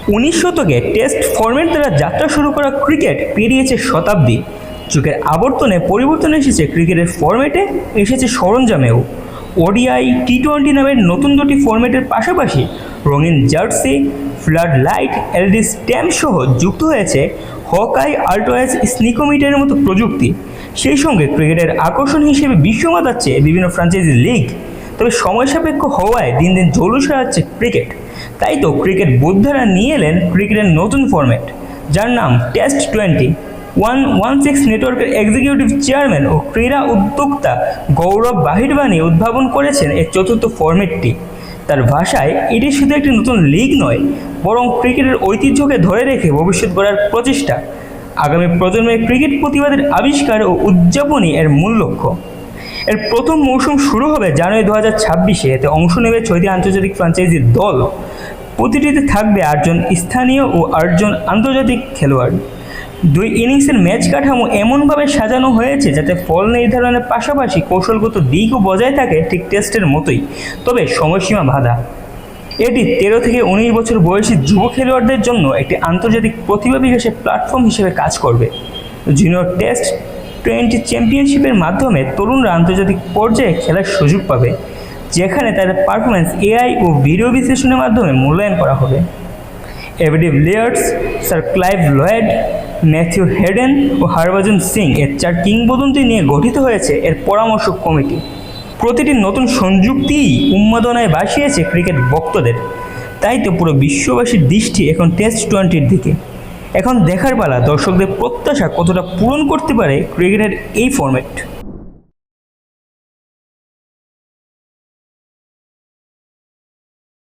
উনিশ শতকে test format দ্বারা যাত্রা শুরু করা ক্রিকেট পেরিয়েছে শতাব্দী। যুগের আবর্তনে পরিবর্তন এসেছে ক্রিকেটের ফরম্যাটে, এসেছে সরঞ্জামেও। ওডিআই, টি-20 নামের নতুন দুটি ফরম্যাটের পাশাপাশি রঙিন jersey, flood light, LED stamp সহ যুক্ত হয়েছে হকাই, আল্ট্রাওয়েজ, স্নিকোমিটারের মতো প্রযুক্তি। সেই সঙ্গে ক্রিকেটের আকর্ষণ হিসেবে বিশ্ব মাতাচ্ছে বিভিন্ন ফ্র্যাঞ্চাইজি লিগ। তবে সময় সাপেক্ষ হওয়ায় দিন দিন জৌলুস হচ্ছে ক্রিকেট। তাই তো ক্রিকেট বোদ্ধারা নিয়ে এলেন ক্রিকেটের নতুন ফরম্যাট, যার নাম টেস্ট-20। 116 নেটওয়ার্কের এক্সিকিউটিভ চেয়ারম্যান ও ক্রীড়া উদ্যোক্তা গৌরব বাহিরবানি উদ্ভাবন করেছেন এই চতুর্থ ফরম্যাটটি। তার ভাষায় এটি শুধু একটি নতুন লিগ নয়, বরং ক্রিকেটের ঐতিহ্যকে ধরে রেখে ভবিষ্যৎ গড়ার প্রচেষ্টা। আগামী প্রজন্মের ক্রিকেট প্রতিবাদের আবিষ্কার ও উদযাপনই এর মূল লক্ষ্য। এর প্রথম মৌসুম শুরু হবে জানুয়ারি 2026-এ। এতে অংশ নেবে 6টি আন্তর্জাতিক ফ্র্যাঞ্চাইজির দল। প্রতিটিতে থাকবে 8 জন স্থানীয় ও 8 জন আন্তর্জাতিক খেলোয়াড়। 2 ইনিংসের ম্যাচ কাঠামো এমনভাবে সাজানো হয়েছে যাতে ফল নির্ধারণের পাশাপাশি কৌশলগত দিকও বজায় থাকে ঠিক টেস্টের মতোই, তবে সময়সীমা বাঁধা। এটি 13 থেকে 19 বছর বয়সী যুব খেলোয়াড়দের জন্য একটি আন্তর্জাতিক প্রতিভা বিকাশের প্ল্যাটফর্ম হিসেবে কাজ করবে। জুনিয়র টেস্ট-20 চ্যাম্পিয়নশিপের মাধ্যমে তরুণরা আন্তর্জাতিক পর্যায়ে খেলার সুযোগ পাবে, যেখানে তাদের পারফরম্যান্স এআই ও ভিডিও বিশ্লেষণের মাধ্যমে মূল্যায়ন করা হবে। AB de Villiers, sir Clive Lloyd, Matthew Hayden ও হরভজন সিং এর 4 কিংবদন্তি নিয়ে গঠিত হয়েছে এর পরামর্শক কমিটি। প্রতিটি নতুন সংযুক্তিই উন্মাদনায় ভাসিয়েছে ক্রিকেট ভক্তদের। তাই তো পুরো বিশ্ববাসীর দৃষ্টি এখন টেস্ট-20-র দিকে। এখন দেখার পালা দর্শকদের প্রত্যাশা কতটা পূরণ করতে পারে ক্রিকেটের এই ফরম্যাট।